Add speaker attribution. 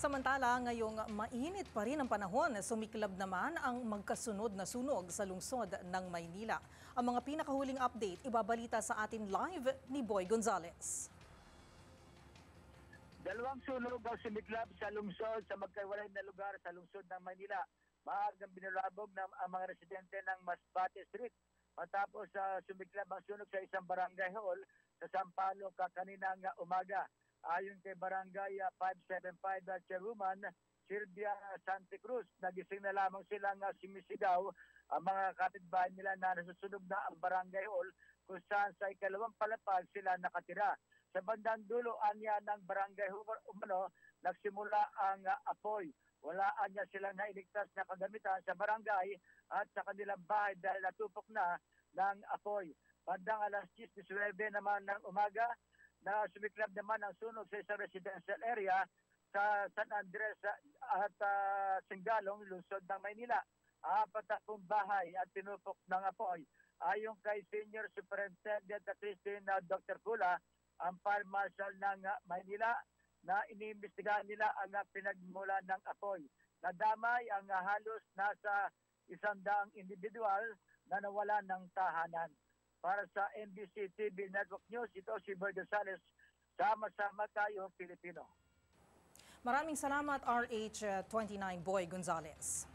Speaker 1: Samantala, ngayong mainit pa rin ang panahon, sumiklab naman ang magkasunod na sunog sa lungsod ng Maynila. Ang mga pinakahuling update, ibabalita sa atin live ni Boy Gonzales.
Speaker 2: Dalawang sunog ang sumiklab sa lungsod sa magkaiwalay na lugar sa lungsod ng Maynila. Maagang binulabog ng ang mga residente ng Masbate Street matapos sumiklab ang sunog sa isang barangay hall sa Sampaloc kaninang umaga. Ayon kay Barangay 575 Chairwoman Silvia Santa Cruz, nagising na lamang silang sumisigaw ang mga kapitbahay nila na nasusunog na ang barangay hall kung saan sa ikalawang palapag sila nakatira. Sa bandang dulo anya ng barangay umano, nagsimula ang apoy. Wala anya silang nailigtas na kagamitan sa barangay at sa kanilang bahay dahil natupok na ng apoy. Bandang alas 10:19 naman ng umaga, na sumiklab naman ang sunog sa isang residential area sa San Andres at Singalong, lungsod ng Maynila. 40 bahay at tinupok ng apoy. Ayon kay Senior Superintendent Christine Dr. Kula, ang Fire Marshal ng Maynila, na iniimbestigahan nila ang pinagmula ng apoy. Nadamay ang halos nasa 100 individual na nawala ng tahanan. Para sa NBC TV Network News, ito si Boy Gonzales. Sama-sama tayo, Pilipino.
Speaker 1: Maraming salamat RH29 Boy Gonzales.